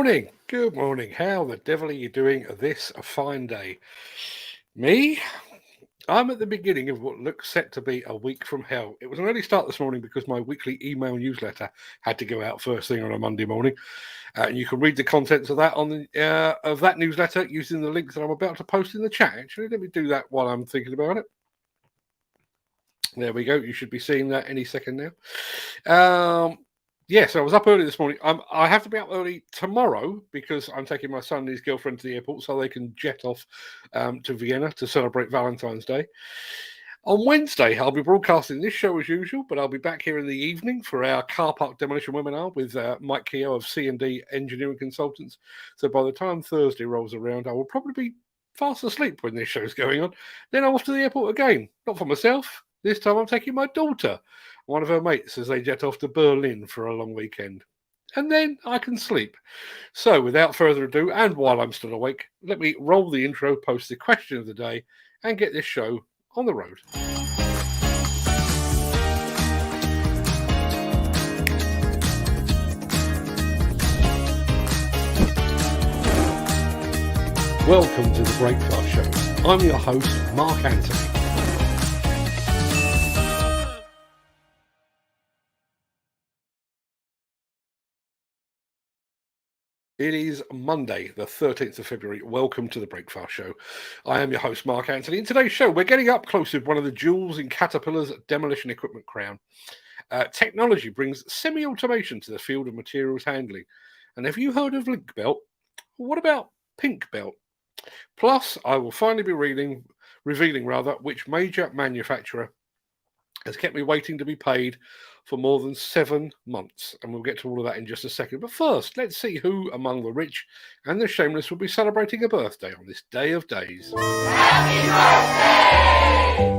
morning. Good morning. How the devil are you doing this fine day? Me? I'm at the beginning of what looks set to be a week from hell. It was an early start this morning because my weekly email newsletter had to go out first thing on a Monday morning. And you can read the contents of that of that newsletter using the link that I'm about to post in the chat. Actually, let me do that while I'm thinking about it. There we go. You should be seeing that any second now. Yes, I was up early this morning. I have to be up early tomorrow because I'm taking my son and his girlfriend to the airport so they can jet off to Vienna to celebrate Valentine's Day. On Wednesday, I'll be broadcasting this show as usual, but I'll be back here in the evening for our car park demolition webinar with Mike Keogh of C&D Engineering Consultants. So by the time Thursday rolls around, I will probably be fast asleep when this show's going on. Then I'm off to the airport again, not for myself. This time I'm taking my daughter, one of her mates, as they jet off to Berlin for a long weekend. And then I can sleep. So without further ado, and while I'm still awake, let me roll the intro, post the question of the day, and get this show on the road. Welcome to the Breakfast Show. I'm your host, Mark Anthony. It is Monday, the 13th of February. Welcome to the Breakfast Show. I am your host, Mark Anthony. In today's show, we're getting up close with one of the jewels in Caterpillar's demolition equipment crown. Technology brings semi-automation to the field of materials handling. And have you heard of link belt? What about pink belt? Plus, I will finally be revealing which major manufacturer has kept me waiting to be paid for more than 7 months. And we'll get to all of that in just a second. But first, let's see who among the rich and the shameless will be celebrating a birthday on this day of days. Happy birthday!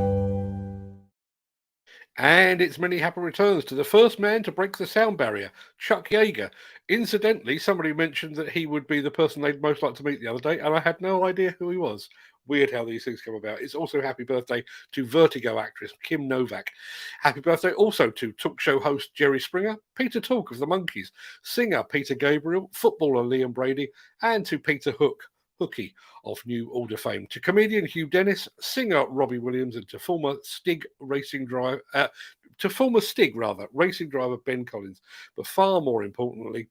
And it's many happy returns to the first man to break the sound barrier, Chuck Yeager. Incidentally, somebody mentioned that he would be the person they'd most like to meet the other day, and I had no idea who he was. Weird how these things come about. It's also happy birthday to Vertigo actress Kim Novak. Happy birthday also to talk show host Jerry Springer, Peter Talk of the Monkees, singer Peter Gabriel, footballer Liam Brady, and to Peter Hookie of New Order fame, to comedian Hugh Dennis, singer Robbie Williams, and to former Stig racing driver Ben Collins. But far more importantly,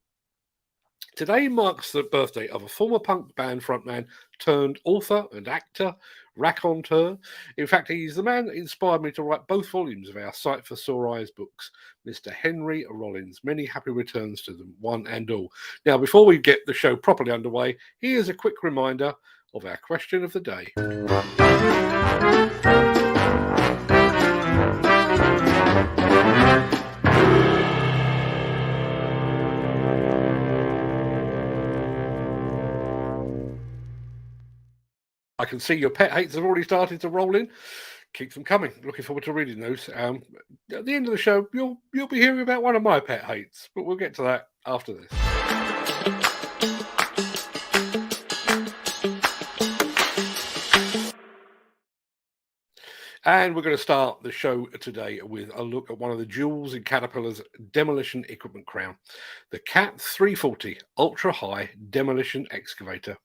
today marks the birthday of a former punk band frontman turned author and actor, raconteur. In fact, he's the man that inspired me to write both volumes of our Sight for Sore Eyes books, Mr. Henry Rollins. Many happy returns to them, one and all. Now, before we get the show properly underway, here's a quick reminder of our question of the day. I can see your pet hates have already started to roll in. Keep them coming. Looking forward to reading those. At the end of the show, you'll be hearing about one of my pet hates, but we'll get to that after this. And we're going to start the show today with a look at one of the jewels in Caterpillar's demolition equipment crown, the CAT 340 Ultra High Demolition Excavator.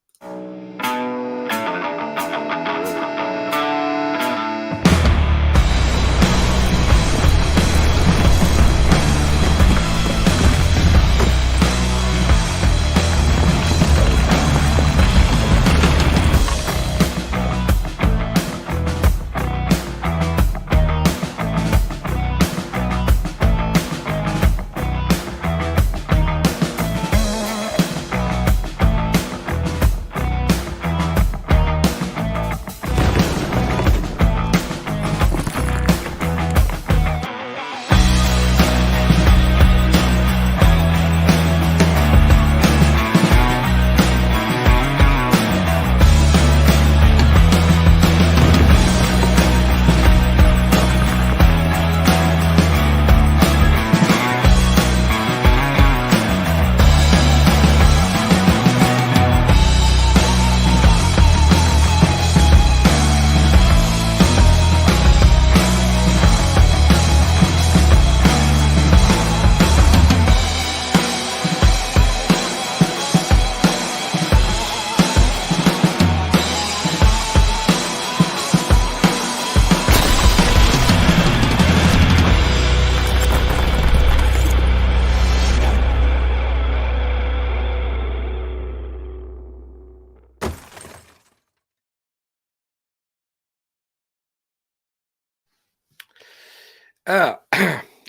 I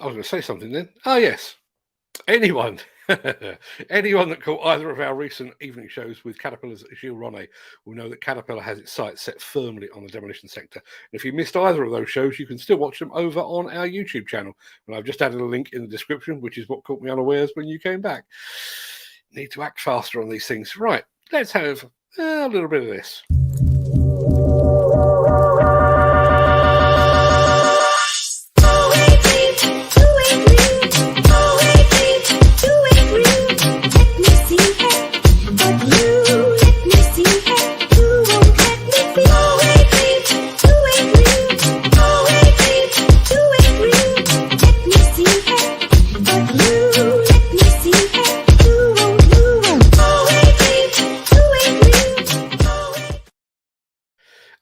was going to say something then. Oh, yes. Anyone, anyone that caught either of our recent evening shows with Caterpillar's Gilles Ronnet will know that Caterpillar has its sights set firmly on the demolition sector. And if you missed either of those shows, you can still watch them over on our YouTube channel. And I've just added a link in the description, which is what caught me unawares when you came back. Need to act faster on these things. Right, let's have a little bit of this.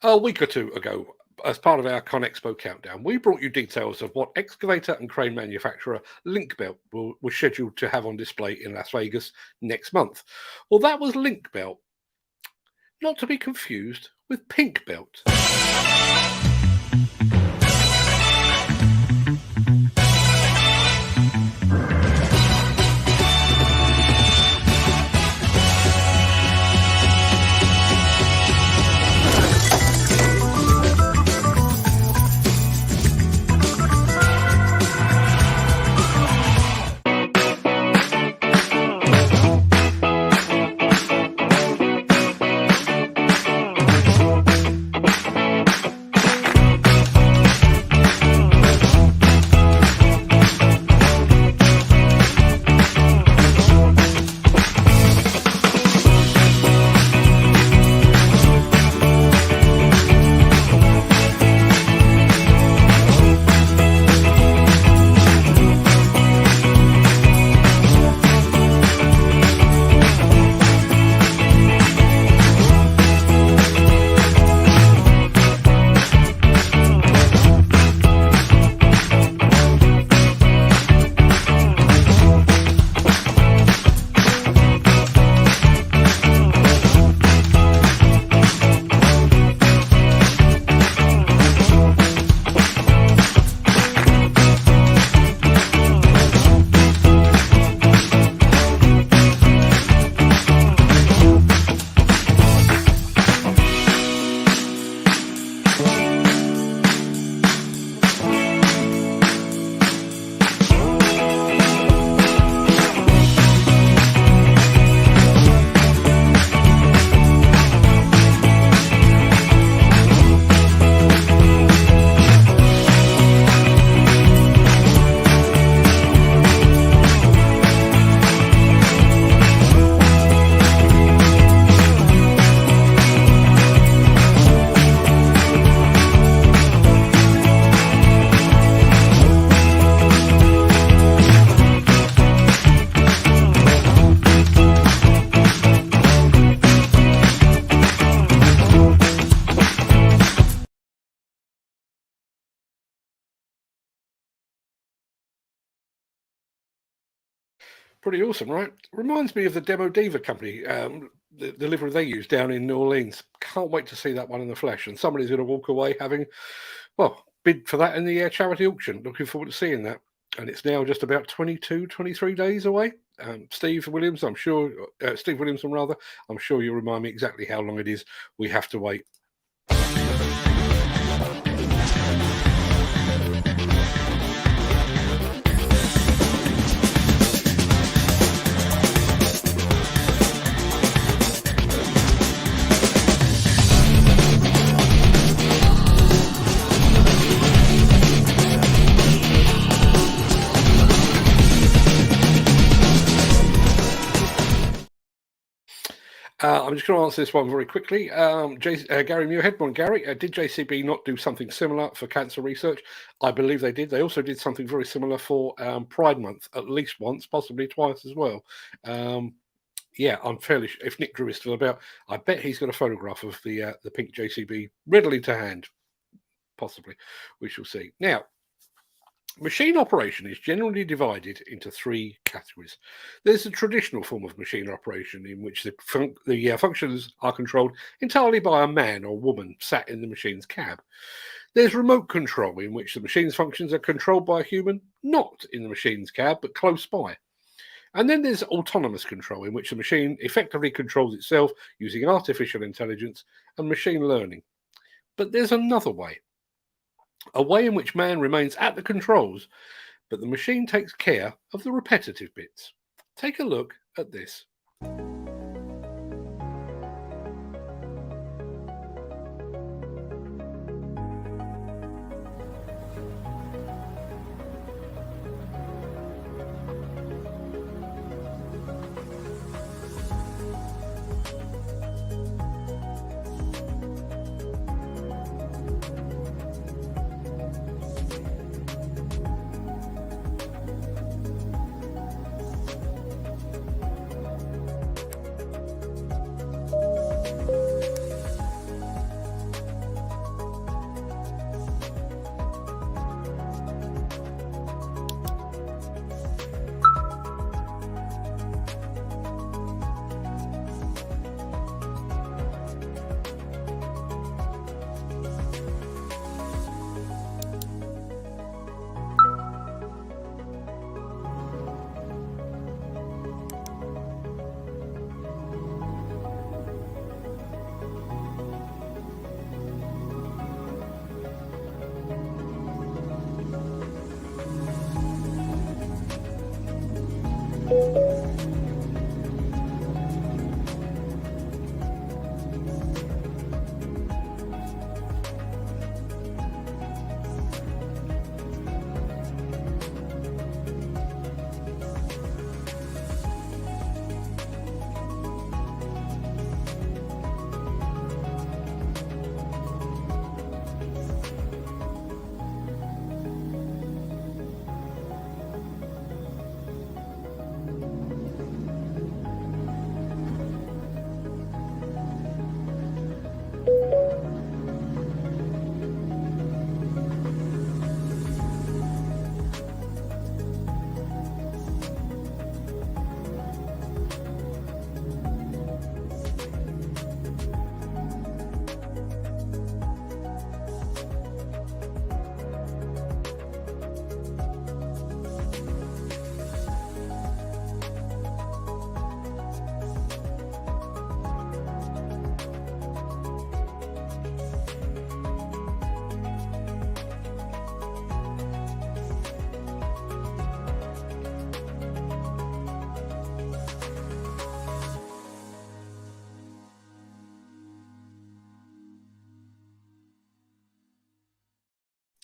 A week or two ago, as part of our ConExpo countdown, we brought you details of what excavator and crane manufacturer Linkbelt was scheduled to have on display in Las Vegas next month. Well, that was Linkbelt, not to be confused with Pinkbelt. Pretty awesome, right? Reminds me of the Demo Diva company, the livery they use down in New Orleans. Can't wait to see that one in the flesh. And somebody's going to walk away having, well, bid for that in the charity auction. Looking forward to seeing that. And it's now just about 22, 23 days away. Steve Williams, I'm sure, Steve Williamson rather, I'm sure you'll remind me exactly how long it is we have to wait. I'm just going to answer this one very quickly. Gary Muirhead, morning Gary. Did JCB not do something similar for cancer research? I believe they did. They also did something very similar for Pride Month, at least once, possibly twice as well. Yeah, I'm fairly sure. If Nick Drew is still about, I bet he's got a photograph of the pink JCB readily to hand. Possibly. We shall see. Now, machine operation is generally divided into three categories. There's a traditional form of machine operation in which the functions are controlled entirely by a man or woman sat in the machine's cab. There's remote control, in which the machine's functions are controlled by a human, not in the machine's cab, but close by. And then there's autonomous control, in which the machine effectively controls itself using artificial intelligence and machine learning. But there's another way, a way in which man remains at the controls, but the machine takes care of the repetitive bits. Take a look at this.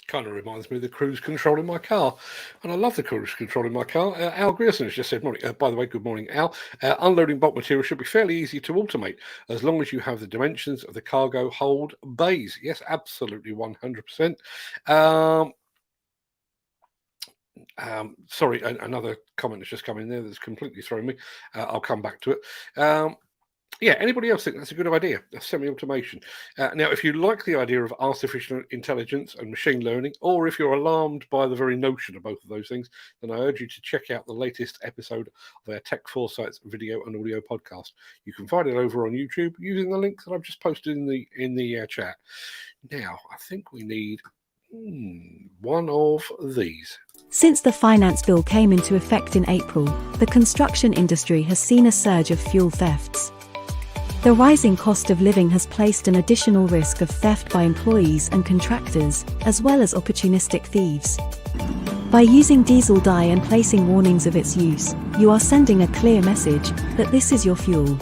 Kind of reminds me of the cruise control in my car, and I love the cruise control in my car. Al Grierson has just said, morning. By the way, good morning, Al. Unloading bulk material should be fairly easy to automate as long as you have the dimensions of the cargo hold bays. Yes, absolutely, 100%. Sorry, another comment has just come in there that's completely thrown me. I'll come back to it. Yeah, anybody else think that's a good idea? A semi-automation. Now, if you like the idea of artificial intelligence and machine learning, or if you're alarmed by the very notion of both of those things, then I urge you to check out the latest episode of our Tech Foresights video and audio podcast. You can find it over on YouTube using the link that I've just posted in the chat. Now, I think we need one of these. Since the finance bill came into effect in April, the construction industry has seen a surge of fuel thefts. The rising cost of living has placed an additional risk of theft by employees and contractors, as well as opportunistic thieves. By using diesel dye and placing warnings of its use, you are sending a clear message that this is your fuel.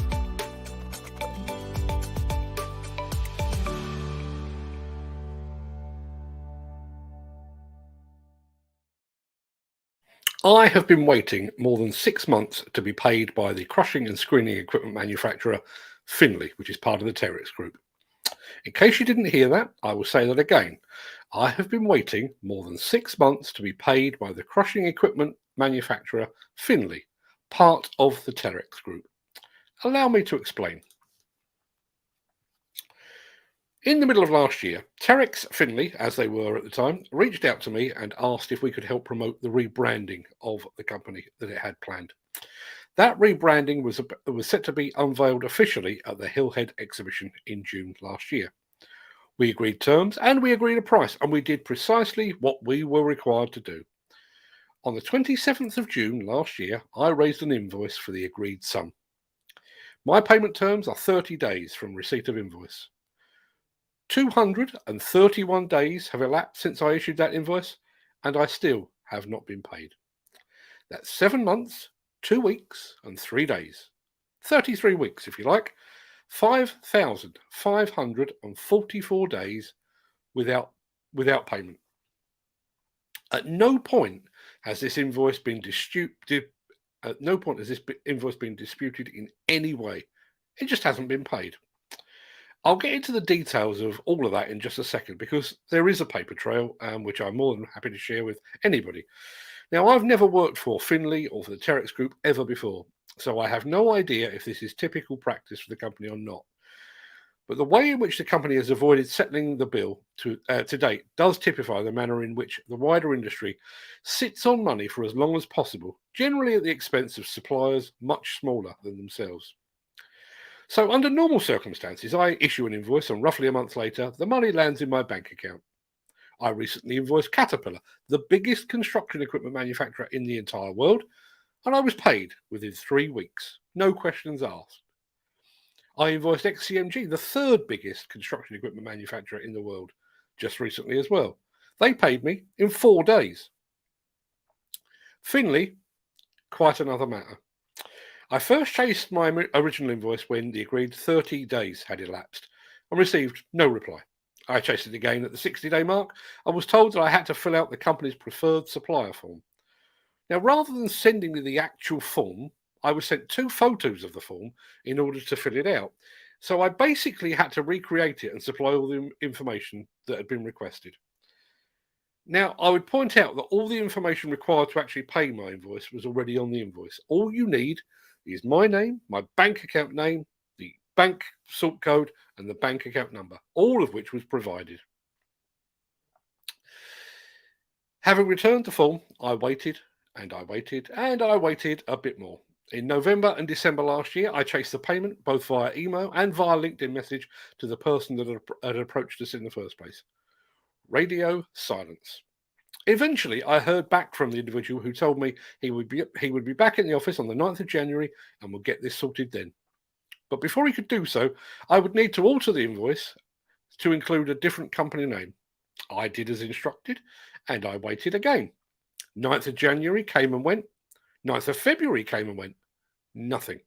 I have been waiting more than 6 months to be paid by the crushing and screening equipment manufacturer Finley, which is part of the Terex Group. In case you didn't hear that, I will say that again. I have been waiting more than 6 months to be paid by the crushing equipment manufacturer Finley, part of the Terex Group. Allow me to explain. In the middle of last year, Terex Finley, as they were at the time, reached out to me and asked if we could help promote the rebranding of the company that it had planned. That rebranding was set to be unveiled officially at the Hillhead exhibition in June last year. We agreed terms and we agreed a price, and we did precisely what we were required to do. On the 27th of June last year, I raised an invoice for the agreed sum. My payment terms are 30 days from receipt of invoice. 231 days have elapsed since I issued that invoice, and I still have not been paid. That's 7 months, 2 weeks, and 3 days. 33 weeks, if you like. 5,544 days without payment. At no point has this invoice been disputed. At no point has this invoice been disputed in any way. It just hasn't been paid. I'll get into the details of all of that in just a second, because there is a paper trail, which I'm more than happy to share with anybody. Now, I've never worked for Finley or for the Craic Group ever before, so I have no idea if this is typical practice for the company or not. But the way in which the company has avoided settling the bill to date does typify the manner in which the wider industry sits on money for as long as possible, generally at the expense of suppliers much smaller than themselves. So under normal circumstances, I issue an invoice, and roughly a month later, the money lands in my bank account. I recently invoiced Caterpillar, the biggest construction equipment manufacturer in the entire world, and I was paid within 3 weeks. No questions asked. I invoiced XCMG, the third biggest construction equipment manufacturer in the world, just recently as well. They paid me in 4 days. Finley, quite another matter. I first chased my original invoice when the agreed 30 days had elapsed and received no reply. I chased it again at the 60-day mark and was told that I had to fill out the company's preferred supplier form. Now, rather than sending me the actual form, I was sent 2 photos of the form in order to fill it out. So I basically had to recreate it and supply all the information that had been requested. Now, I would point out that all the information required to actually pay my invoice was already on the invoice. All you need is my name, my bank account name, the bank sort code, and the bank account number, all of which was provided. Having returned the form, I waited and I waited and I waited a bit more. In November and December last year, I chased the payment both via email and via LinkedIn message to the person that had approached us in the first place. Radio silence. Eventually, I heard back from the individual who told me he would be back in the office on the 9th of January and would get this sorted then. But before he could do so, I would need to alter the invoice to include a different company name. I did as instructed, and I waited again. 9th of January came and went. 9th of February came and went. Nothing.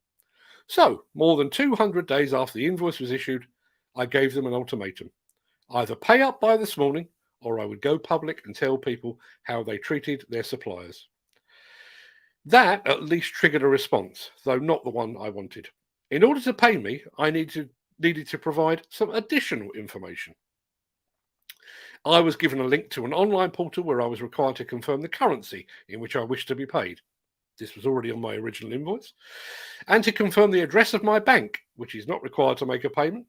So, more than 200 days after the invoice was issued, I gave them an ultimatum. Either pay up by this morning, or I would go public and tell people how they treated their suppliers. That at least triggered a response, though not the one I wanted. In order to pay me, I needed to provide some additional information. I was given a link to an online portal where I was required to confirm the currency in which I wished to be paid. This was already on my original invoice. And to confirm the address of my bank, which is not required to make a payment.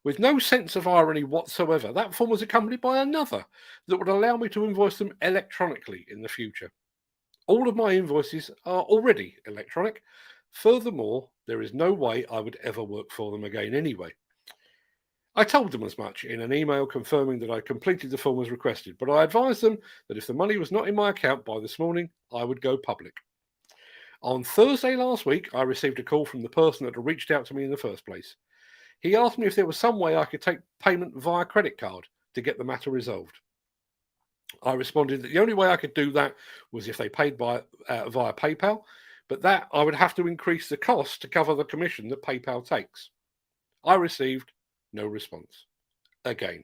With no sense of irony whatsoever, that form was accompanied by another that would allow me to invoice them electronically in the future. All of my invoices are already electronic. Furthermore, there is no way I would ever work for them again anyway. I told them as much in an email confirming that I completed the form as requested, but I advised them that if the money was not in my account by this morning, I would go public. On Thursday last week, I received a call from the person that had reached out to me in the first place. He asked me if there was some way I could take payment via credit card to get the matter resolved. I responded that the only way I could do that was if they paid via PayPal, but that I would have to increase the cost to cover the commission that PayPal takes. I received no response. Again.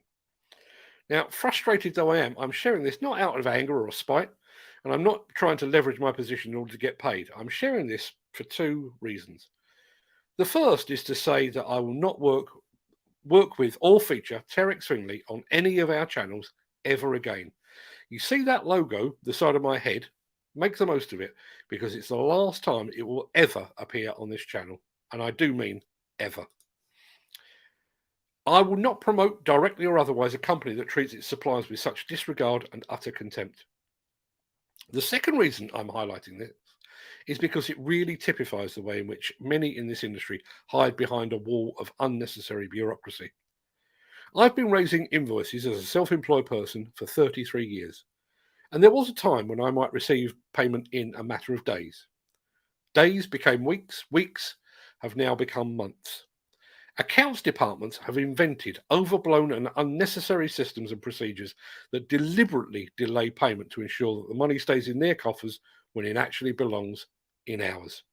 Now, frustrated though I am, I'm sharing this not out of anger or spite, and I'm not trying to leverage my position in order to get paid. I'm sharing this for 2 reasons. The first is to say that I will not work with or feature Craic Finley on any of our channels ever again. You see that logo, the side of my head? Make the most of it, because it's the last time it will ever appear on this channel, and I do mean ever. I will not promote directly or otherwise a company that treats its suppliers with such disregard and utter contempt. The second reason I'm highlighting this is because it really typifies the way in which many in this industry hide behind a wall of unnecessary bureaucracy. I've been raising invoices as a self-employed person for 33 years, and there was a time when I might receive payment in a matter of days. Days became weeks, weeks have now become months. Accounts departments have invented overblown and unnecessary systems and procedures that deliberately delay payment to ensure that the money stays in their coffers when it actually belongs in ours.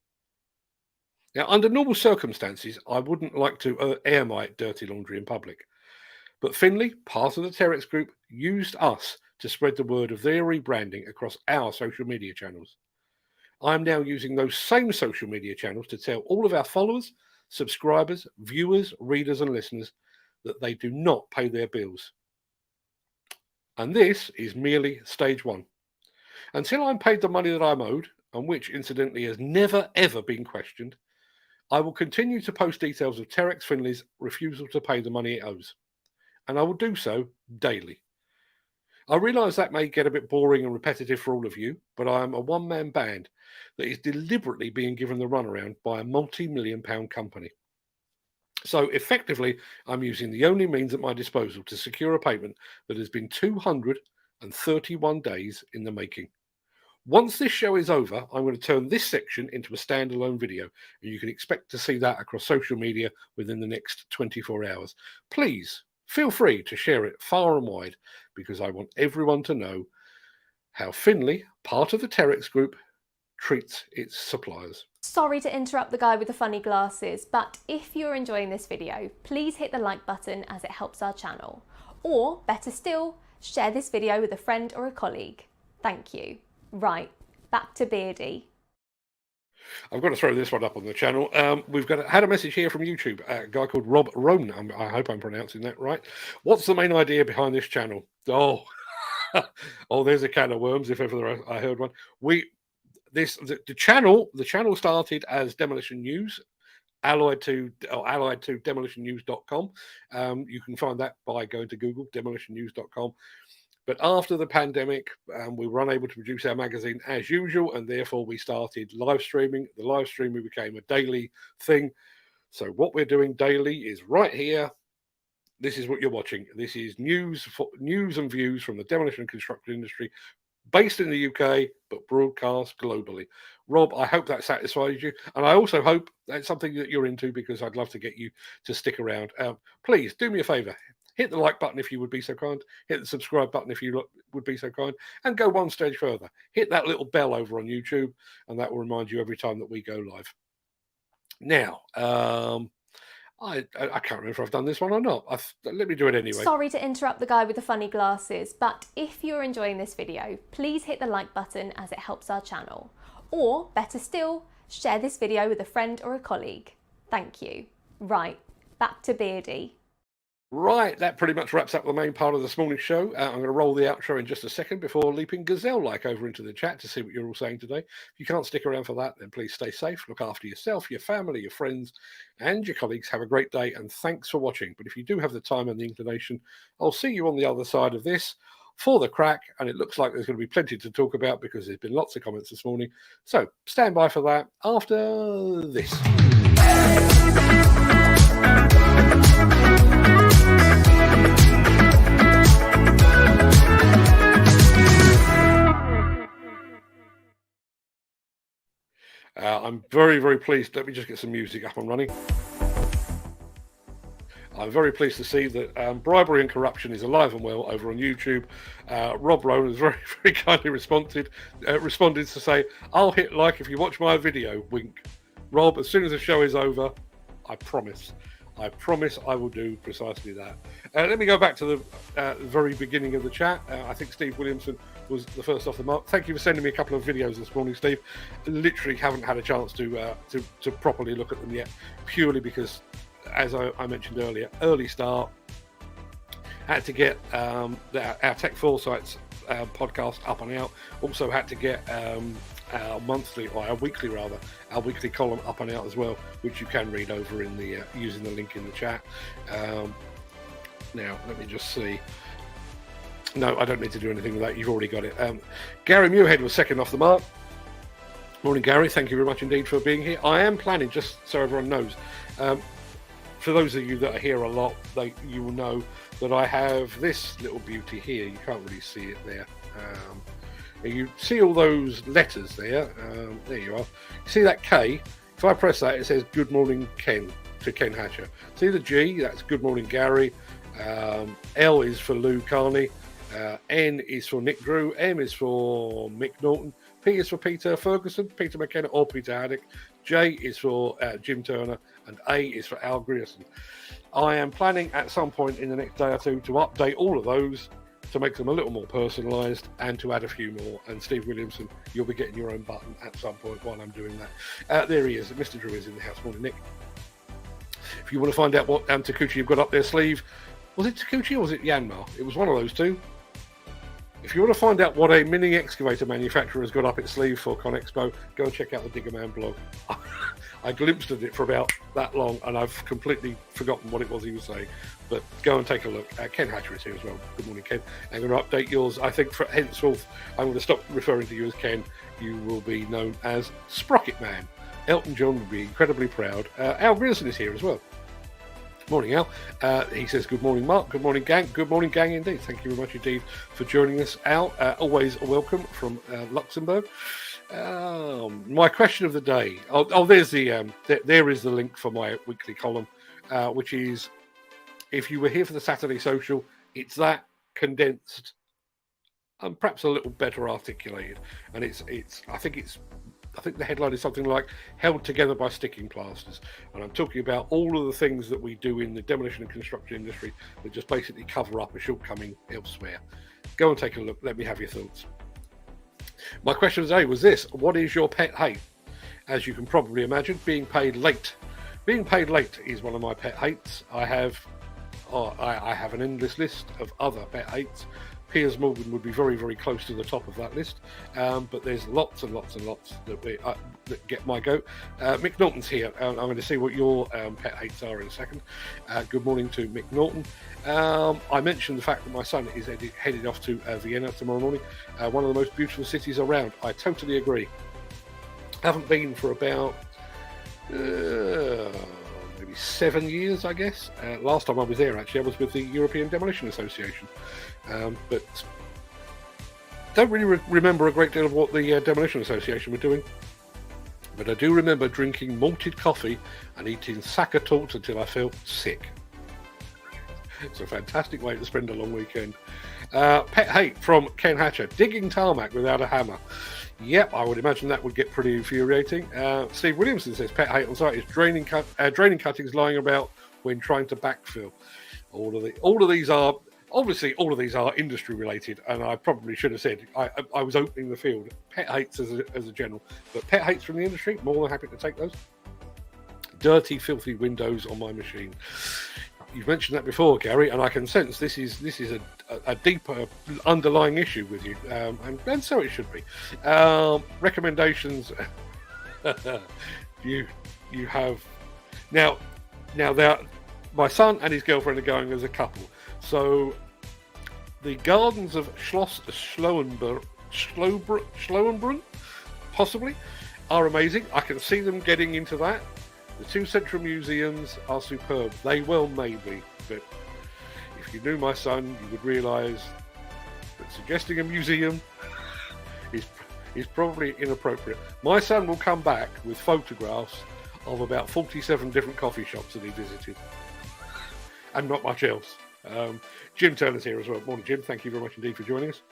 Now, under normal circumstances, I wouldn't like to air my dirty laundry in public. But Finley, part of the Terex group, used us to spread the word of their rebranding across our social media channels. I'm now using those same social media channels to tell all of our followers, subscribers, viewers, readers, and listeners that they do not pay their bills. And this is merely stage one. Until I'm paid the money that I'm owed, and which incidentally has never ever been questioned, I will continue to post details of Terex Finley's refusal to pay the money it owes. And I will do so daily. I realise that may get a bit boring and repetitive for all of you, but I am a one-man band that is deliberately being given the runaround by a multi-million-pound company. So effectively, I'm using the only means at my disposal to secure a payment that has been 231 days in the making. Once this show is over, I'm going to turn this section into a standalone video, and you can expect to see that across social media within the next 24 hours. Please feel free to share it far and wide, because I want everyone to know how Finley, part of the Terex group, treats its suppliers. Sorry to interrupt the guy with the funny glasses, but if you're enjoying this video, please hit the like button as it helps our channel. Or, better still, share this video with a friend or a colleague. Thank you. Right, back to Beardy. I've got to throw this one up on the channel. We've had a message here from YouTube, a guy called Rob Roman. I hope I'm pronouncing that right. What's the main idea behind this channel? Oh, oh, there's a can of worms if ever I heard one. The channel started as Demolition News, allied to demolitionnews.com. You can find that by going to Google, demolitionnews.com. But after the pandemic, we were unable to produce our magazine as usual, and therefore we started live streaming. The live streaming became a daily thing. So what we're doing daily is right here. This is what you're watching. This is news and views from the demolition and construction industry, based in the UK, but broadcast globally. Rob, I hope that satisfies you. And I also hope that's something that you're into, because I'd love to get you to stick around. Please do me a favor. Hit the like button if you would be so kind. Hit the subscribe button if you would be so kind. And go one stage further. Hit that little bell over on YouTube, and that will remind you every time that we go live. Now, I can't remember if I've done this one or not. Let me do it anyway. Sorry to interrupt the guy with the funny glasses, but if you're enjoying this video, please hit the like button as it helps our channel. Or, better still, share this video with a friend or a colleague. Thank you. Right, back to Beardy. Right, that pretty much wraps up the main part of this morning's show. I'm going to roll the outro in just a second before leaping gazelle-like over into the chat to see what you're all saying today. If you can't stick around for that, then please stay safe, look after yourself, your family, your friends, and your colleagues. Have a great day, and thanks for watching. But if you do have the time and the inclination, I'll see you on the other side of this for the Craic, and it looks like there's going to be plenty to talk about because there's been lots of comments this morning. So stand by for that after this. I'm very, very pleased. Let me just get some music up and running. I'm very pleased to see that bribery and corruption is alive and well over on YouTube. Rob Rowan has very, very kindly responded to say, I'll hit like if you watch my video, wink. Rob, as soon as the show is over, I promise I will do precisely that. Let me go back to the very beginning of the chat. I think Steve Williamson was the first off the mark. Thank you for sending me a couple of videos this morning, Steve. Literally haven't had a chance to properly look at them yet, purely because, as I mentioned earlier, early start. Had to get our Tech Foresight's podcast up and out. Also had to get our weekly column up and out as well, which you can read over in the using the link in the chat. Now let me just see. No, I don't need to do anything with that. You've already got it. Gary Muirhead was second off the mark. Morning, Gary. Thank you very much indeed for being here. I am planning, just so everyone knows, for for those of you that are here a lot, you will know that I have this little beauty here. You can't really see it there. You see all those letters there. There you are. You see that K? If I press that, it says "Good morning, Ken" to Ken Hatcher. See the G? That's "Good morning, Gary." L is for Lou Carney. N is for Nick Drew. M is for Mick Norton. P is for Peter Ferguson, Peter McKenna, or Peter Haddock. J is for Jim Turner, and A is for Al Grierson. I am planning at some point in the next day or two to update all of those to make them a little more personalised and to add a few more. And Steve Williamson, you'll be getting your own button at some point while I'm doing that. There he is. Mr. Drew is in the house. Morning, Nick. If you want to find out what Takuchi you've got up their sleeve, was it Takuchi or was it Yanmar? It was one of those two. If you want to find out what a mini excavator manufacturer has got up its sleeve for ConExpo, go and check out the Digger Man blog. I glimpsed at it for about that long, and I've completely forgotten what it was he was saying. But go and take a look. Ken Hatcher is here as well. Good morning, Ken. I'm going to update yours. I think henceforth, I'm going to stop referring to you as Ken. You will be known as Sprocket Man. Elton John will be incredibly proud. Al Grierson is here as well. Morning, Al. He says, good morning, Mark. Good morning, gang. Good morning, gang, indeed. Thank you very much indeed for joining us, Al. Always a welcome from Luxembourg. My question of the day. There's the there is the link for my weekly column, which is, if you were here for the Saturday Social, it's that condensed and perhaps a little better articulated. And I think the headline is something like "Held Together by Sticking Plasters," and I'm talking about all of the things that we do in the demolition and construction industry that just basically cover up a shortcoming elsewhere. Go and take a look. Let me have your thoughts. My question today was this: what is your pet hate? As you can probably imagine, being paid late. Being paid late is one of my pet hates. I have an endless list of other pet hates. Piers Morgan would be very, very close to the top of that list, but there's lots and lots and lots that get my goat. Mick Norton's here. I'm going to see what your pet hates are in a second. Good morning to Mick Norton. I mentioned the fact that my son is headed off to Vienna tomorrow morning, one of the most beautiful cities around. I totally agree. Haven't been for about maybe 7 years, I guess. Last time I was there, actually, I was with the European Demolition Association. But don't really remember a great deal of what the Demolition Association were doing. But I do remember drinking malted coffee and eating Saka torts until I felt sick. It's a fantastic way to spend a long weekend. Pet hate from Ken Hatcher. Digging tarmac without a hammer. Yep, I would imagine that would get pretty infuriating. Steve Williamson says pet hate on site is draining cuttings lying about when trying to backfill. All of these are industry related, and I probably should have said I was opening the field. Pet hates as a general, but pet hates from the industry, more than happy to take those. Dirty, filthy windows on my machine. You've mentioned that before, Gary, and I can sense this is a deeper underlying issue with you, and so it should be. Recommendations. you have now. My son and his girlfriend are going as a couple. So the gardens of Schloss Schloenbrunn, possibly, are amazing. I can see them getting into that. The two central museums are superb. They well may be, but if you knew my son, you would realise that suggesting a museum is probably inappropriate. My son will come back with photographs of about 47 different coffee shops that he visited, and not much else. Jim Turner's here as well. Morning, Jim. Thank you very much indeed for joining us.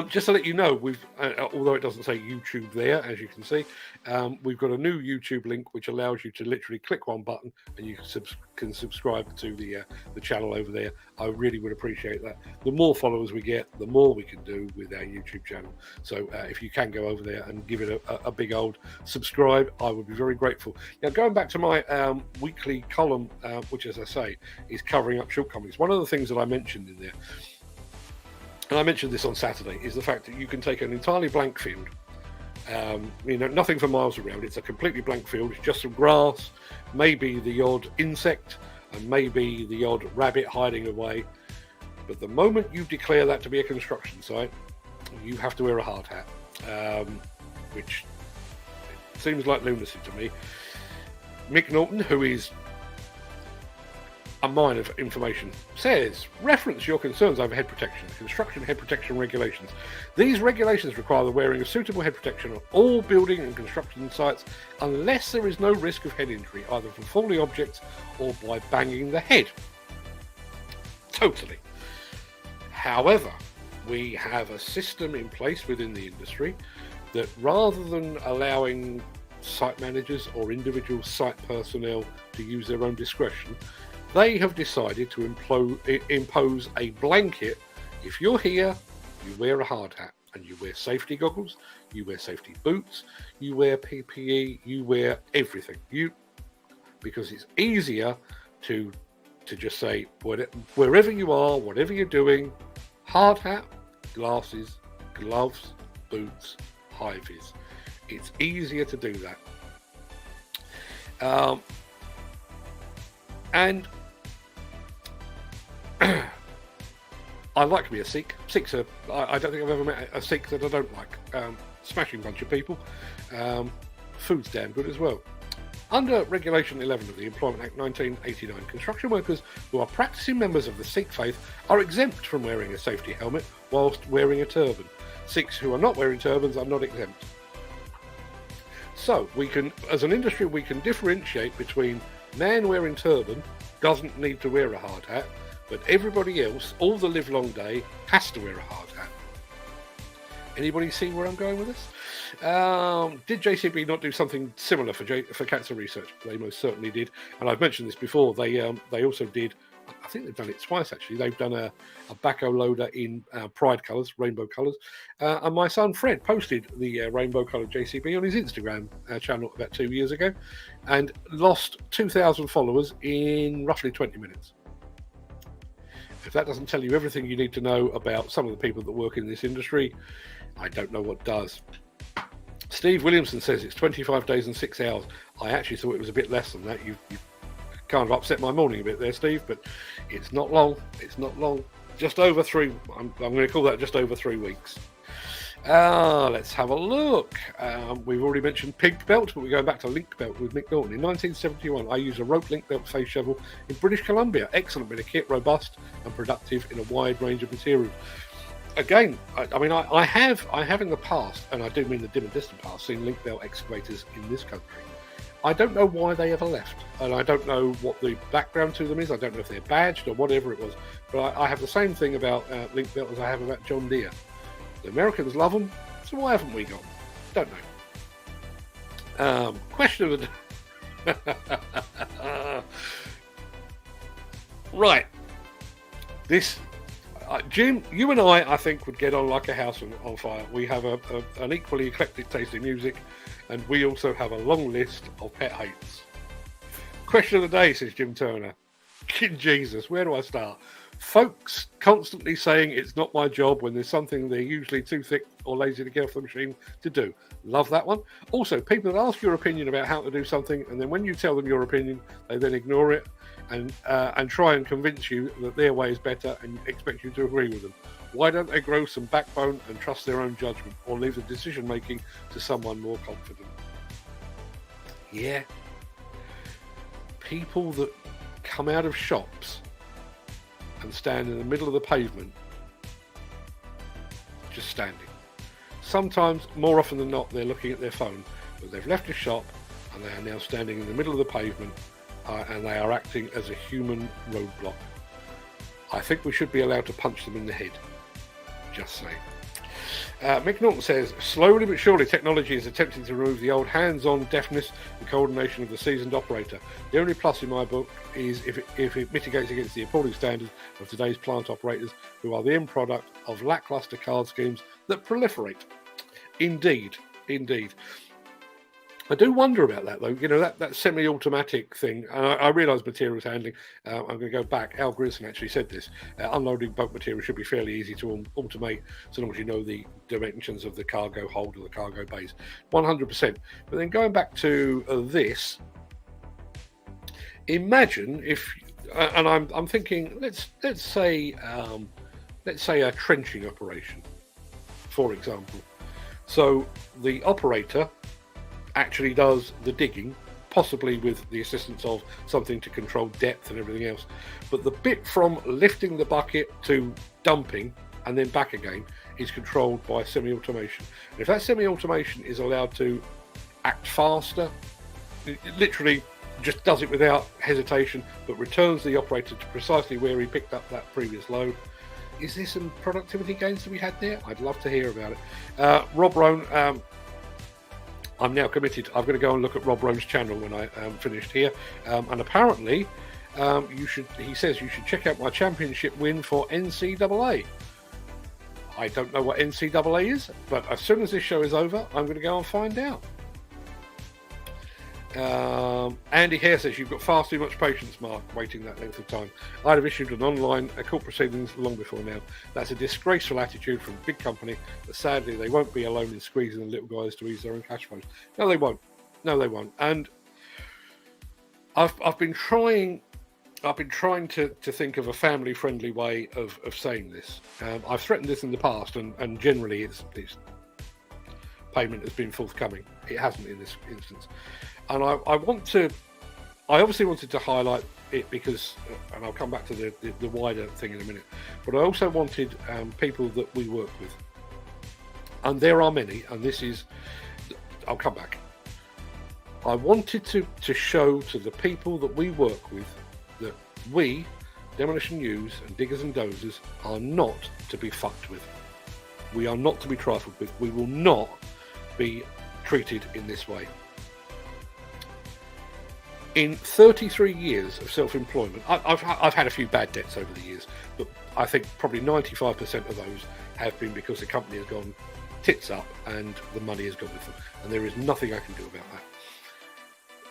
Just to let you know, we've although it doesn't say YouTube there, as you can see, we've got a new YouTube link which allows you to literally click one button and you can subscribe to the channel over there. I really would appreciate that. The more followers we get, the more we can do with our YouTube channel. So if you can go over there and give it a big old subscribe, I would be very grateful. Now, going back to my weekly column, which, as I say, is covering up shortcomings. One of the things that I mentioned in there, and I mentioned this on Saturday, is the fact that you can take an entirely blank field, nothing for miles around. It's a completely blank field. It's just some grass, maybe the odd insect, and maybe the odd rabbit hiding away. But the moment you declare that to be a construction site, you have to wear a hard hat, which seems like lunacy to me. Mick Norton, who is a mine of information, says, reference your concerns over head protection, construction head protection regulations. These regulations require the wearing of suitable head protection on all building and construction sites unless there is no risk of head injury, either from falling objects or by banging the head. Totally. However, we have a system in place within the industry that, rather than allowing site managers or individual site personnel to use their own discretion, they have decided to impose a blanket. If you're here, you wear a hard hat, and you wear safety goggles, you wear safety boots, you wear PPE, you wear everything. Because it's easier to just say, wherever you are, whatever you're doing, hard hat, glasses, gloves, boots, high-vis. It's easier to do that. And I like to be a Sikh. Sikhs are, I don't think I've ever met a Sikh that I don't like. Smashing bunch of people. Food's damn good as well. Under Regulation 11 of the Employment Act 1989, construction workers who are practicing members of the Sikh faith are exempt from wearing a safety helmet whilst wearing a turban. Sikhs who are not wearing turbans are not exempt. So, we can, as an industry, we can differentiate between man wearing turban doesn't need to wear a hard hat, but everybody else, all the live long day, has to wear a hard hat. Anybody see where I'm going with this? Did JCB not do something similar for cancer research? They most certainly did, and I've mentioned this before. They also did. I think they've done it twice actually. They've done a backhoe loader in pride colours, rainbow colours, and my son Fred posted the rainbow coloured JCB on his Instagram channel about 2 years ago, and lost 2,000 followers in roughly 20 minutes. If that doesn't tell you everything you need to know about some of the people that work in this industry, I don't know what does. Steve Williamson says it's 25 days and 6 hours. I actually thought it was a bit less than that. You kind of upset my morning a bit there, Steve, but it's not long. It's not long. Just over 3. I'm going to call that just over 3 weeks. Let's have a look. We've already mentioned pig belt, but we're going back to link belt with Mick Norton. In 1971, I used a rope link belt face shovel in British Columbia. Excellent bit of kit, robust and productive in a wide range of materials. Again, I have in the past, and I do mean the dim and distant past, seen link belt excavators in this country. I don't know why they ever left, and I don't know what the background to them is. I don't know if they're badged or whatever it was, but I have the same thing about link belt as I have about John Deere. The Americans love them, so why haven't we got them? Don't know. Question of the day. Right. This, Jim, you and I think, would get on like a house on fire. We have an equally eclectic taste in music, and we also have a long list of pet hates. Question of the day, says Jim Turner. Jesus, where do I start? Folks constantly saying it's not my job when there's something they're usually too thick or lazy to get off the machine to do. Love that one. Also, people that ask your opinion about how to do something, and then when you tell them your opinion, they then ignore it and try and convince you that their way is better and expect you to agree with them. Why don't they grow some backbone and trust their own judgment, or leave the decision making to someone more confident? Yeah. People that come out of shops and stand in the middle of the pavement, just standing. Sometimes, more often than not, they're looking at their phone, but they've left a shop and they are now standing in the middle of the pavement and they are acting as a human roadblock. I think we should be allowed to punch them in the head. Just saying. Mick Norton says, slowly but surely technology is attempting to remove the old hands-on deafness and coordination of the seasoned operator. The only plus in my book is if it mitigates against the appalling standards of today's plant operators, who are the end product of lackluster card schemes that proliferate. Indeed. I do wonder about that, though. You know, that semi-automatic thing, and I realise materials handling. I'm going to go back. Al Grissom actually said this. Unloading bulk material should be fairly easy to automate, so long as you know the dimensions of the cargo hold or the cargo bays. 100%. But then going back to this, imagine if, and I'm thinking, let's say a trenching operation, for example. So the operator actually does the digging, possibly with the assistance of something to control depth and everything else. But the bit from lifting the bucket to dumping and then back again is controlled by semi-automation. And if that semi-automation is allowed to act faster, it literally just does it without hesitation, but returns the operator to precisely where he picked up that previous load. Is there some productivity gains to be had there? I'd love to hear about it. Rob Roan, I'm now committed. I'm going to go and look at Rob Roan's channel when I finished here. And apparently, he says you should check out my championship win for NCAA. I don't know what NCAA is, but as soon as this show is over, I'm going to go and find out. Andy Hare says you've got far too much patience, Mark, waiting that length of time. I'd have issued an online court proceedings long before now. That's a disgraceful attitude from a big company, but sadly they won't be alone in squeezing the little guys to ease their own cash flows. No, they won't. And I've been trying to think of a family-friendly way of saying this. I've threatened this in the past, and generally it's payment has been forthcoming. It hasn't in this instance. And I obviously wanted to highlight it because, and I'll come back to the wider thing in a minute, but I also wanted people that we work with. And there are many, and I'll come back. I wanted to show to the people that we work with that we, Demolition News and Diggers and Dozers, are not to be fucked with. We are not to be trifled with. We will not be treated in this way. In 33 years of self-employment, I've had a few bad debts over the years, but I think probably 95% of those have been because the company has gone tits up and the money has gone with them, and there is nothing I can do about that.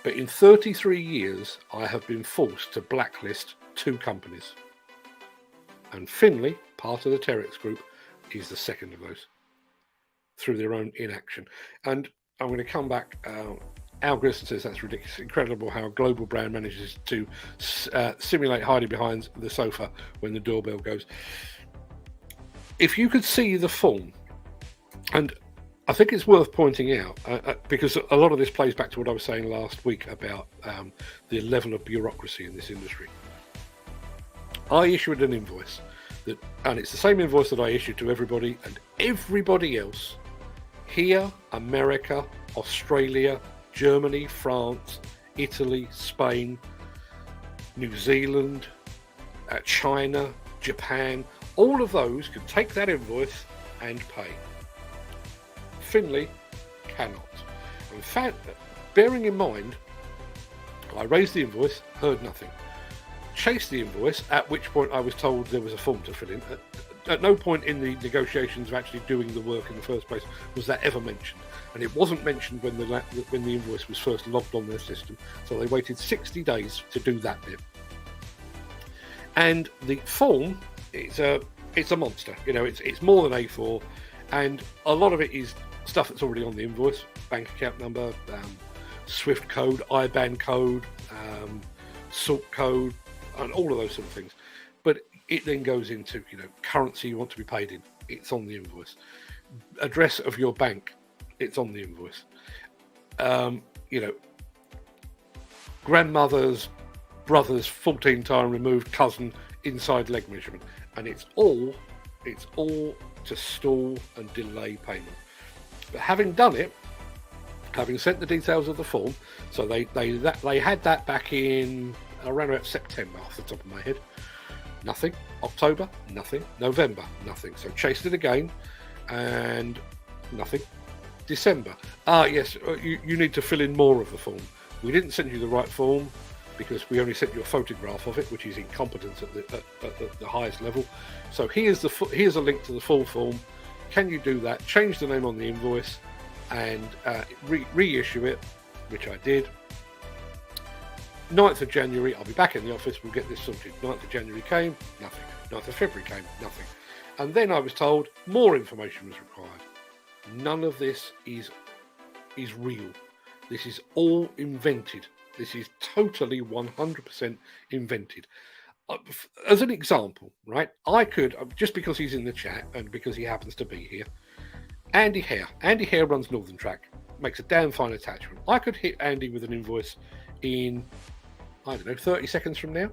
But in 33 years, I have been forced to blacklist 2 companies, and Finley, part of the Terex group, is the second of those, through their own inaction. And I'm going to come back. Al Grissom says that's ridiculous. Incredible how a global brand manages to simulate hiding behind the sofa when the doorbell goes. If you could see the form, and I think it's worth pointing out, because a lot of this plays back to what I was saying last week about the level of bureaucracy in this industry. I issued an invoice, and it's the same invoice that I issued to everybody, and everybody else here, America, Australia, Germany, France, Italy, Spain, New Zealand, China, Japan, all of those could take that invoice and pay. Finley cannot. In fact, bearing in mind, I raised the invoice, heard nothing. Chased the invoice, at which point I was told there was a form to fill in. At no point in the negotiations of actually doing the work in the first place was that ever mentioned. And it wasn't mentioned when the invoice was first logged on their system. So they waited 60 days to do that bit. And the form, it's a monster. You know, it's more than A4, and a lot of it is stuff that's already on the invoice: bank account number, SWIFT code, IBAN code, SORT code, and all of those sort of things. But it then goes into, currency you want to be paid in. It's on the invoice. Address of your bank. It's on the invoice. Grandmother's brother's 14 time removed cousin inside leg measurement, and it's all to stall and delay payment. But having done it, having sent the details of the form, so they had that back in around about September, off the top of my head. Nothing. October, nothing. November, nothing. So chased it again, and nothing. December. Yes, you need to fill in more of the form. We didn't send you the right form because we only sent you a photograph of it, which is incompetence at the highest level. So here's a link to the full form. Can you do that? Change the name on the invoice and reissue it, which I did. 9th of January, I'll be back in the office. We'll get this sorted. 9th of January came, nothing. 9th of February came, nothing. And then I was told more information was required. None of this is real. This is all invented. This is totally 100% invented. As an example, right, I could, just because he's in the chat and because he happens to be here, Andy Hare runs Northern Track. makes a damn fine attachment. I could hit Andy with an invoice in, I don't know, 30 seconds from now,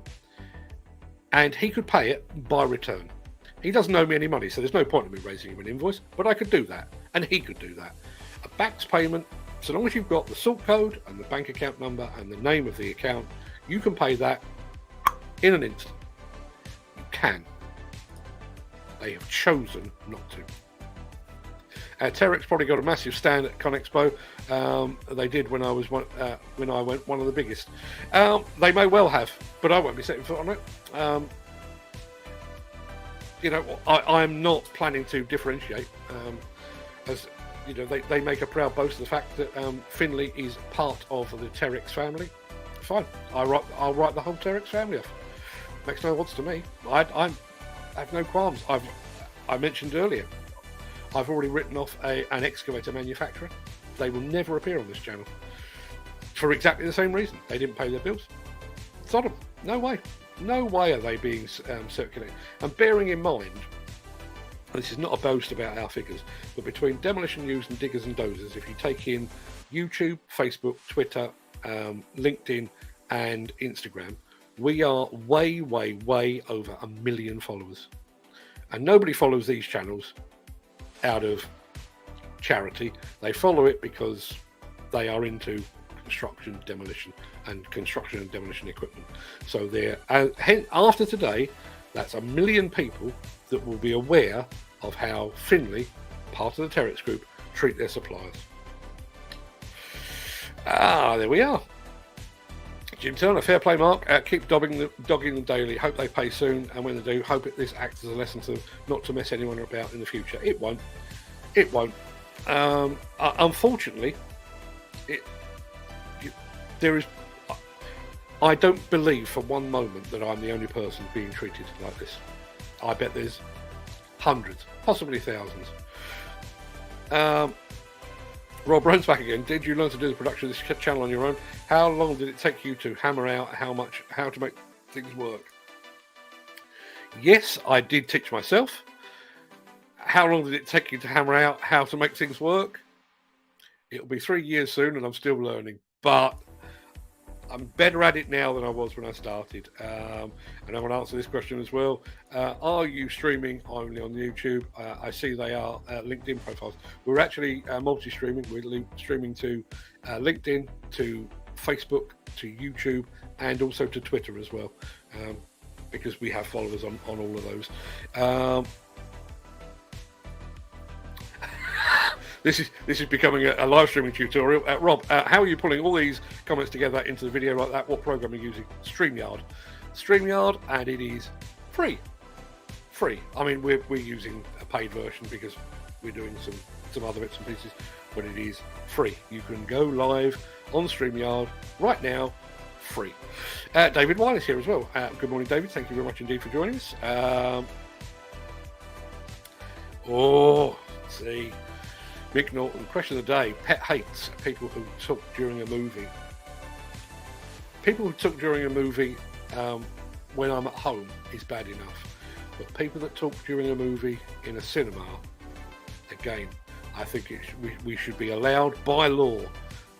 and he could pay it by return. He doesn't owe me any money, so there's no point in me raising him an invoice, but I could do that, and he could do that. A backed payment, so long as you've got the sort code and the bank account number and the name of the account, you can pay that in an instant. You can. They have chosen not to. Craic probably got a massive stand at ConExpo. They did when I went, one of the biggest. They may well have, but I won't be setting foot on it. You know, I'm not planning to differentiate. As you know, they make a proud boast of the fact that Finley is part of the Craic family. Fine, I'll write the whole Craic family off. Makes no odds to me. I have no qualms. I mentioned earlier, I've already written off an excavator manufacturer. They will never appear on this channel for exactly the same reason. They didn't pay their bills. Sodom. No way. No way are they being circulated. And bearing in mind, this is not a boast about our figures, but between Demolition News and Diggers and Dozers, if you take in YouTube, Facebook, Twitter, LinkedIn and Instagram, we are way, way, way over 1 million followers. And nobody follows these channels out of charity. They follow it because they are into construction and demolition equipment. So they're after today, that's 1 million people that will be aware of how Finley, part of the Craic group, treat their suppliers. There we are. Jim Turner, fair play, Mark. Keep dogging them daily. Hope they pay soon, and when they do, hope this acts as a lesson to them not to mess anyone about in the future. It won't. It won't. Unfortunately, there is. I don't believe for one moment that I'm the only person being treated like this. I bet there's hundreds, possibly thousands. Rob Rone's back again. Did you learn to do the production of this channel on your own? How long did it take you to hammer out how to make things work? Yes, I did teach myself. How long did it take you to hammer out how to make things work? It'll be 3 years soon, and I'm still learning. But I'm better at it now than I was when I started. And I want to answer this question as well. Are you streaming only on YouTube? I see they are LinkedIn profiles. We're actually multi-streaming. We're streaming to LinkedIn, to Facebook, to YouTube, and also to Twitter as well, because we have followers on all of those. This is becoming a live streaming tutorial. Rob, how are you pulling all these comments together into the video like that? What program are you using? StreamYard, and it is free. I mean, we're using a paid version because we're doing some other bits and pieces, but it is free. You can go live on StreamYard right now, free. David Weil is here as well. Good morning, David. Thank you very much indeed for joining us. Let's see. Mick Norton, question of the day. Pet hates people who talk during a movie. People who talk during a movie when I'm at home is bad enough. But people that talk during a movie in a cinema, again, I think we should be allowed by law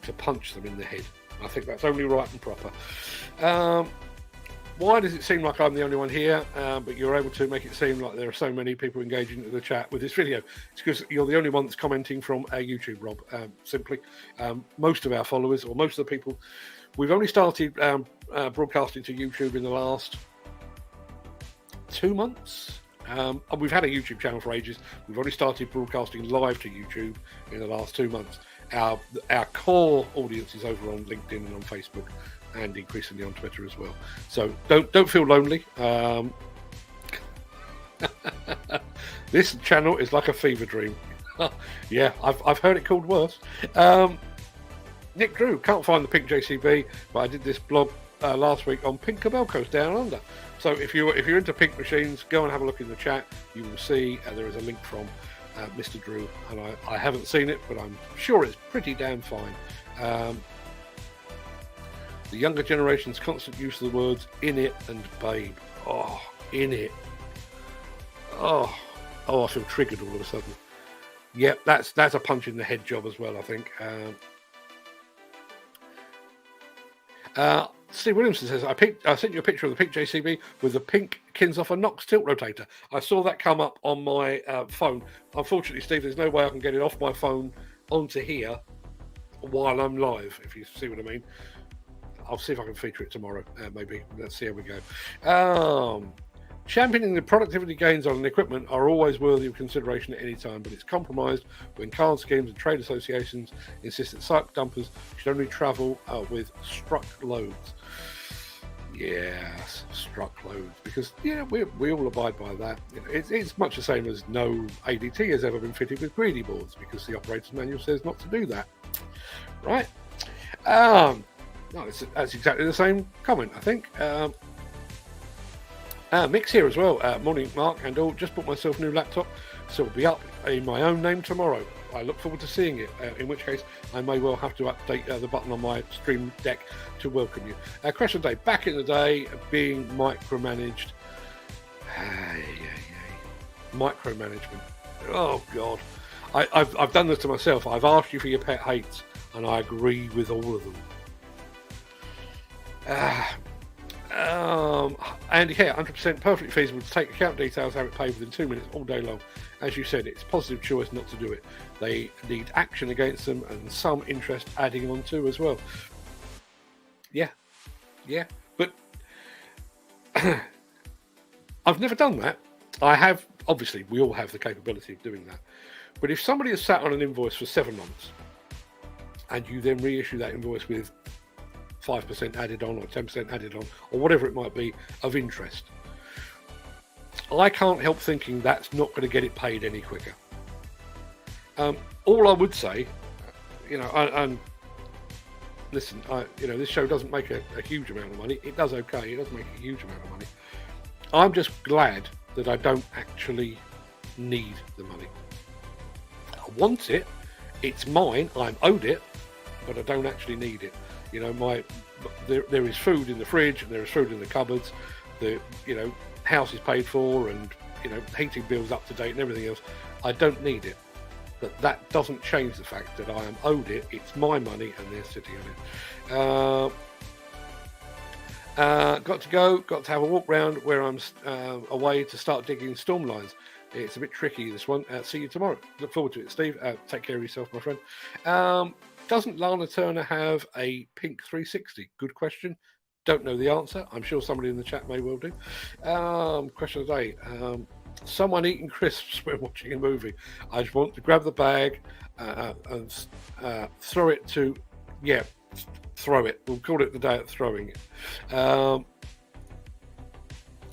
to punch them in the head. I think that's only right and proper. Why does it seem like I'm the only one here, but you're able to make it seem like there are so many people engaging in the chat with this video? It's because you're the only one that's commenting from our YouTube, Rob, simply. Most of our followers, or most of the people, we've only started broadcasting to YouTube in the last 2 months. We've had a YouTube channel for ages. We've only started broadcasting live to YouTube in the last 2 months. Our core audience is over on LinkedIn and on Facebook, and increasingly on Twitter as well. So don't feel lonely. This channel is like a fever dream. Yeah, I've heard it called worse. Nick Drew, can't find the pink JCB, but I did this blog last week on pink Cabelcos down under. So if you're into pink machines, go and have a look in the chat. You will see there is a link from Mr. Drew, and I haven't seen it, but I'm sure it's pretty damn fine. The younger generation's constant use of the words "in it" and "babe." Oh, in it. Oh, I feel triggered all of a sudden. Yep, that's a punch in the head job as well, I think. Steve Williamson says, I sent you a picture of the pink JCB with the pink Kinshofer Knox tilt rotator. I saw that come up on my phone. Unfortunately, Steve, there's no way I can get it off my phone onto here while I'm live, if you see what I mean. I'll see if I can feature it tomorrow, maybe. Let's see how we go. Championing the productivity gains on equipment are always worthy of consideration at any time, but it's compromised when card schemes and trade associations insist that cycle dumpers should only travel with struck loads. Yes, struck loads, because we all abide by that. It's much the same as no ADT has ever been fitted with greedy boards, because the operator's manual says not to do that. Right? No, that's exactly the same comment, I think. Mick's here as well. Morning, Mark and all. Just bought myself a new laptop, so it'll be up in my own name tomorrow. I look forward to seeing it, in which case I may well have to update the button on my stream deck to welcome you. Question day, back in the day, being micromanaged. Micromanagement. Oh, God. I've done this to myself. I've asked you for your pet hates, and I agree with all of them. And yeah, 100% perfectly feasible to take account details, have it paid within 2 minutes all day long. As you said, it's a positive choice not to do it. They need action against them and some interest adding on to as well. Yeah, but I've never done that. I have, obviously, we all have the capability of doing that. But if somebody has sat on an invoice for 7 months and you then reissue that invoice with 5% added on or 10% added on or whatever it might be of interest, I can't help thinking that's not going to get it paid any quicker. All I would say, and listen, this show doesn't make a huge amount of money. It does okay. It doesn't make a huge amount of money. I'm just glad that I don't actually need the money. I want it. It's mine. I'm owed it, but I don't actually need it. There is food in the fridge and there is food in the cupboards. The house is paid for, and heating bills up to date and everything else. I don't need it, but that doesn't change the fact that I am owed it. It's my money and they're sitting on it. Got to have a walk round where I'm away to start digging storm lines. It's a bit tricky, this one. See you tomorrow. Look forward to it, Steve. Take care of yourself, my friend. Doesn't Lana Turner have a pink 360? Good question. Don't know the answer. I'm sure somebody in the chat may well do. Question of the day. Someone eating crisps when watching a movie. I just want to grab the bag and throw it to... Yeah, throw it. We'll call it the day of throwing it.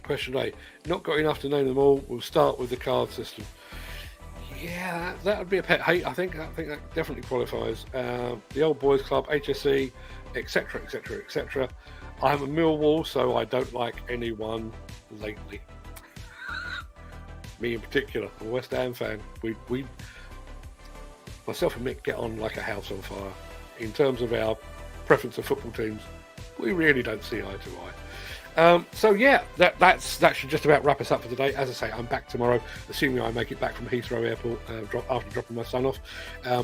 Question of the day. Not got enough to name them all. We'll start with the card system. Yeah, that would be a pet hate. I think that definitely qualifies. The Old Boys Club, HSE, etc., etc., etc. I'm a Millwall, so I don't like anyone lately. Me in particular, I'm a West Ham fan. We myself and Mick get on like a house on fire. In terms of our preference of football teams, we really don't see eye to eye. So yeah, that should just about wrap us up for today. As I say, I'm back tomorrow, assuming I make it back from Heathrow Airport after dropping my son off.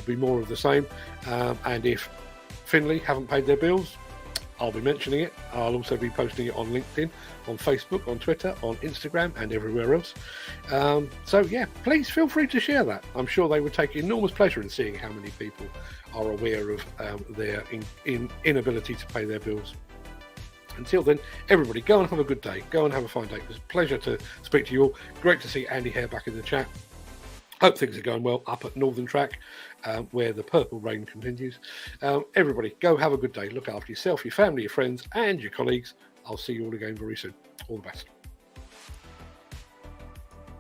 Be more of the same. And if Finley haven't paid their bills, I'll be mentioning it. I'll also be posting it on LinkedIn, on Facebook, on Twitter, on Instagram, and everywhere else. So yeah, please feel free to share that. I'm sure they would take enormous pleasure in seeing how many people are aware of their inability to pay their bills. Until then, everybody, go and have a good day. Go and have a fine day. It was a pleasure to speak to you all. Great to see Andy Hare back in the chat. Hope things are going well up at Northern Track, where the purple rain continues. Everybody, go have a good day. Look after yourself, your family, your friends, and your colleagues. I'll see you all again very soon. All the best.